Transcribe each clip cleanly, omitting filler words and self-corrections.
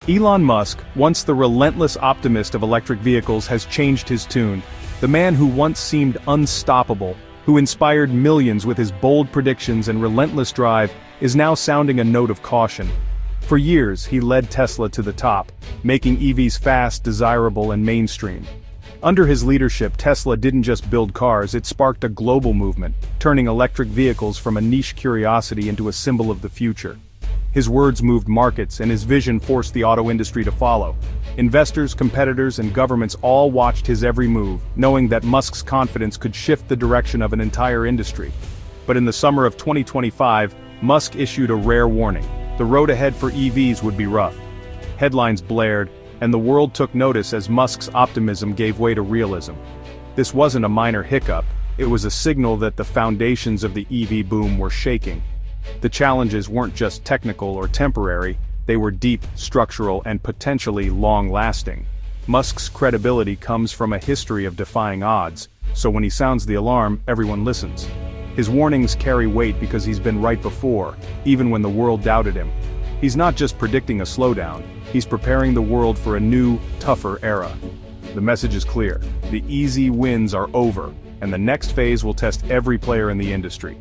Elon Musk, once the relentless optimist of electric vehicles, has changed his tune. The man who once seemed unstoppable, who inspired millions with his bold predictions and relentless drive, is now sounding a note of caution. For years, he led Tesla to the top, making EVs fast, desirable, and mainstream. Under his leadership, Tesla didn't just build cars, it sparked a global movement, turning electric vehicles from a niche curiosity into a symbol of the future. His words moved markets, and his vision forced the auto industry to follow. Investors, competitors, and governments all watched his every move, knowing that Musk's confidence could shift the direction of an entire industry. But in the summer of 2025, Musk issued a rare warning. The road ahead for EVs would be rough. Headlines blared, and the world took notice as Musk's optimism gave way to realism. This wasn't a minor hiccup, it was a signal that the foundations of the EV boom were shaking. The challenges weren't just technical or temporary, they were deep, structural, and potentially long-lasting. Musk's credibility comes from a history of defying odds, so when he sounds the alarm, everyone listens. His warnings carry weight because he's been right before, even when the world doubted him. He's not just predicting a slowdown, he's preparing the world for a new, tougher era. The message is clear: the easy wins are over, and the next phase will test every player in the industry.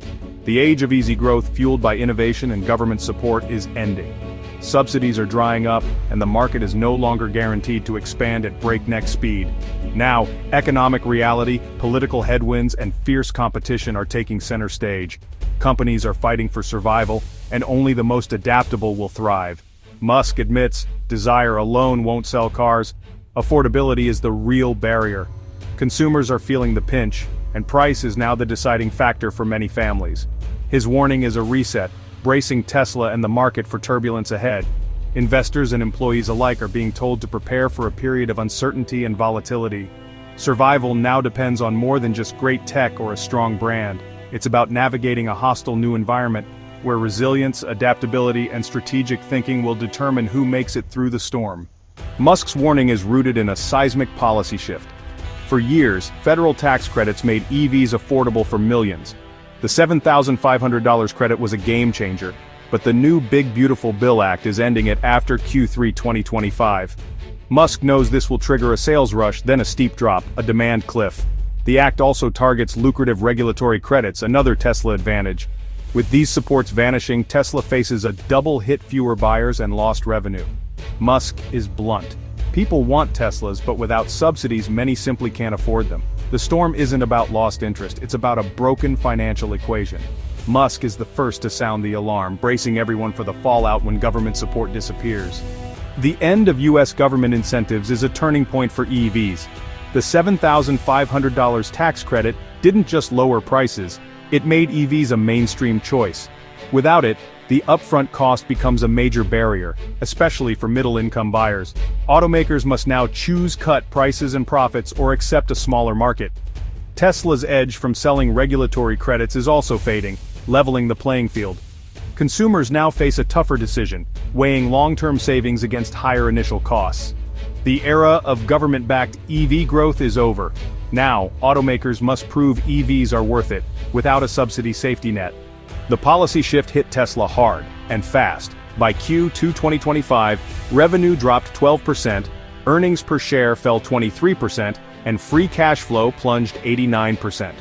The age of easy growth fueled by innovation and government support is ending. Subsidies are drying up, and the market is no longer guaranteed to expand at breakneck speed. Now, economic reality, political headwinds, and fierce competition are taking center stage. Companies are fighting for survival, and only the most adaptable will thrive. Musk admits, desire alone won't sell cars. Affordability is the real barrier. Consumers are feeling the pinch, and price is now the deciding factor for many families. His warning is a reset, bracing Tesla and the market for turbulence ahead. Investors and employees alike are being told to prepare for a period of uncertainty and volatility. Survival now depends on more than just great tech or a strong brand. It's about navigating a hostile new environment, where resilience, adaptability, and strategic thinking will determine who makes it through the storm. Musk's warning is rooted in a seismic policy shift. For years, federal tax credits made EVs affordable for millions. The $7,500 credit was a game changer, but the new Big Beautiful Bill Act is ending it after Q3 2025. Musk knows this will trigger a sales rush, then a steep drop, a demand cliff. The act also targets lucrative regulatory credits, another Tesla advantage. With these supports vanishing, Tesla faces a double hit: fewer buyers and lost revenue. Musk is blunt. People want Teslas, but without subsidies, many simply can't afford them. The storm isn't about lost interest, it's about a broken financial equation. Musk is the first to sound the alarm, bracing everyone for the fallout when government support disappears. The end of US government incentives is a turning point for EVs. The $7,500 tax credit didn't just lower prices, it made EVs a mainstream choice. Without it, the upfront cost becomes a major barrier, especially for middle-income buyers. Automakers must now choose cut prices and profits or accept a smaller market. Tesla's edge from selling regulatory credits is also fading, leveling the playing field. Consumers now face a tougher decision, weighing long-term savings against higher initial costs. The era of government-backed EV growth is over. Now, automakers must prove EVs are worth it, without a subsidy safety net. The policy shift hit Tesla hard, and fast. By Q2 2025, revenue dropped 12%, earnings per share fell 23%, and free cash flow plunged 89%.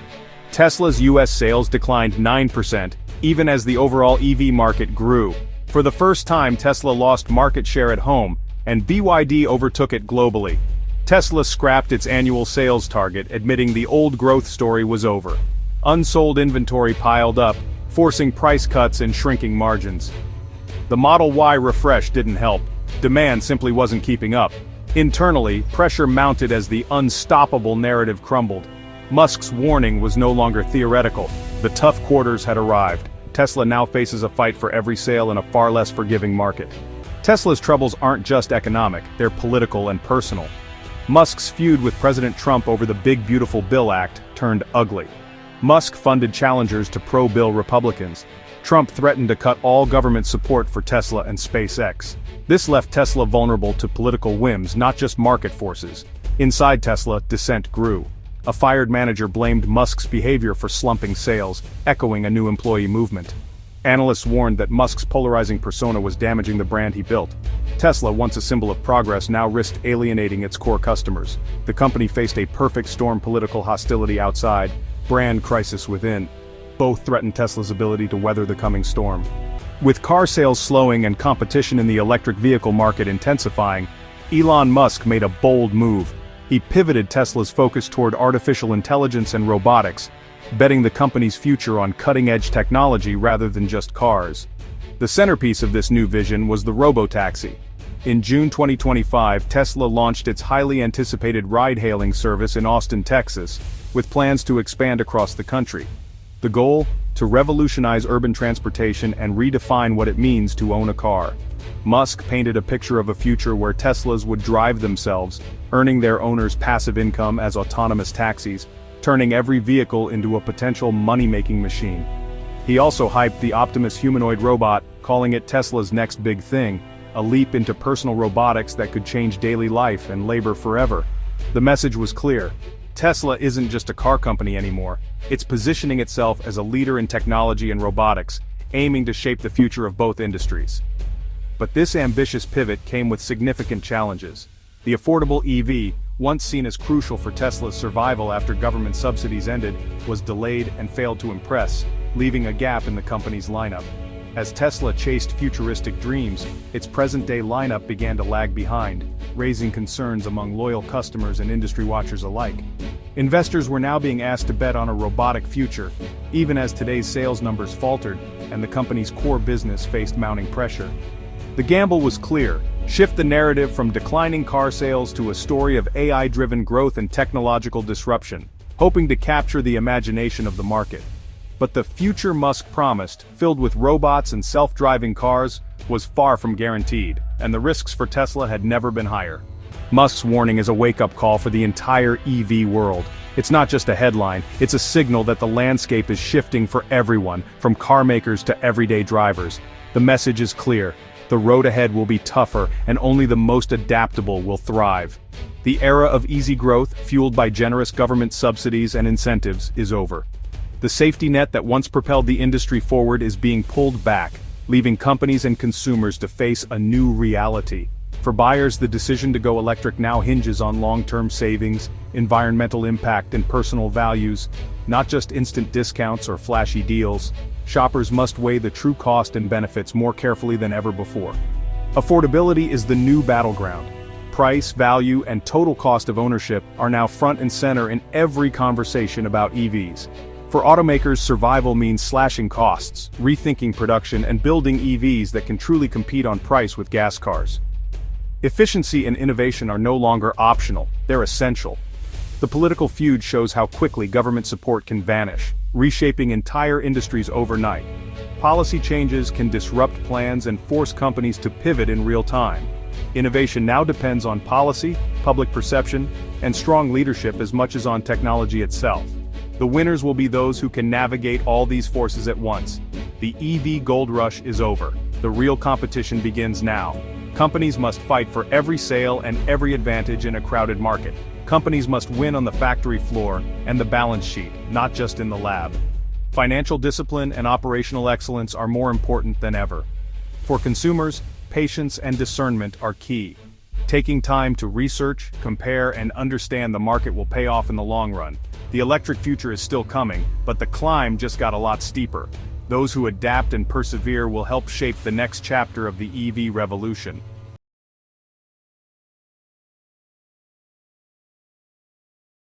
Tesla's US sales declined 9%, even as the overall EV market grew. For the first time, Tesla lost market share at home, and BYD overtook it globally. Tesla scrapped its annual sales target, admitting the old growth story was over. Unsold inventory piled up, forcing price cuts and shrinking margins. The Model Y refresh didn't help. Demand simply wasn't keeping up. Internally, pressure mounted as the unstoppable narrative crumbled. Musk's warning was no longer theoretical. The tough quarters had arrived. Tesla now faces a fight for every sale in a far less forgiving market. Tesla's troubles aren't just economic, they're political and personal. Musk's feud with President Trump over the Big Beautiful Bill Act turned ugly. Musk funded challengers to pro-bill Republicans. Trump threatened to cut all government support for Tesla and SpaceX. This left Tesla vulnerable to political whims, not just market forces. Inside Tesla, dissent grew. A fired manager blamed Musk's behavior for slumping sales, echoing a new employee movement. Analysts warned that Musk's polarizing persona was damaging the brand he built. Tesla, once a symbol of progress, now risked alienating its core customers. The company faced a perfect storm: political hostility outside, brand crisis within. Both threatened Tesla's ability to weather the coming storm. With car sales slowing and competition in the electric vehicle market intensifying, Elon Musk made a bold move. He pivoted Tesla's focus toward artificial intelligence and robotics, betting the company's future on cutting-edge technology rather than just cars. The centerpiece of this new vision was the robotaxi. In June 2025, Tesla launched its highly anticipated ride-hailing service in Austin, Texas, with plans to expand across the country. The goal? To revolutionize urban transportation and redefine what it means to own a car. Musk painted a picture of a future where Teslas would drive themselves, earning their owners passive income as autonomous taxis, turning every vehicle into a potential money-making machine. He also hyped the Optimus humanoid robot, calling it Tesla's next big thing, a leap into personal robotics that could change daily life and labor forever. The message was clear. Tesla isn't just a car company anymore. It's positioning itself as a leader in technology and robotics, aiming to shape the future of both industries. But this ambitious pivot came with significant challenges. The affordable EV, once seen as crucial for Tesla's survival after government subsidies ended, was delayed and failed to impress, leaving a gap in the company's lineup. As Tesla chased futuristic dreams, its present-day lineup began to lag behind, raising concerns among loyal customers and industry watchers alike. Investors were now being asked to bet on a robotic future, even as today's sales numbers faltered and the company's core business faced mounting pressure. The gamble was clear: shift the narrative from declining car sales to a story of AI-driven growth and technological disruption, hoping to capture the imagination of the market. But the future Musk promised, filled with robots and self-driving cars, was far from guaranteed, and the risks for Tesla had never been higher. Musk's warning is a wake-up call for the entire EV world. It's not just a headline, it's a signal that the landscape is shifting for everyone, from car makers to everyday drivers. The message is clear: the road ahead will be tougher, and only the most adaptable will thrive. The era of easy growth, fueled by generous government subsidies and incentives, is over. The safety net that once propelled the industry forward is being pulled back, leaving companies and consumers to face a new reality. For buyers, the decision to go electric now hinges on long-term savings, environmental impact, and personal values, not just instant discounts or flashy deals. Shoppers must weigh the true cost and benefits more carefully than ever before. Affordability is the new battleground. Price, value, and total cost of ownership are now front and center in every conversation about EVs. For automakers, survival means slashing costs, rethinking production, and building EVs that can truly compete on price with gas cars. Efficiency and innovation are no longer optional, they're essential. The political feud shows how quickly government support can vanish, reshaping entire industries overnight. Policy changes can disrupt plans and force companies to pivot in real time. Innovation now depends on policy, public perception, and strong leadership as much as on technology itself. The winners will be those who can navigate all these forces at once. The EV gold rush is over. The real competition begins now. Companies must fight for every sale and every advantage in a crowded market. Companies must win on the factory floor and the balance sheet, not just in the lab. Financial discipline and operational excellence are more important than ever. For consumers, patience and discernment are key. Taking time to research, compare, and understand the market will pay off in the long run. The electric future is still coming, but the climb just got a lot steeper. Those who adapt and persevere will help shape the next chapter of the EV revolution.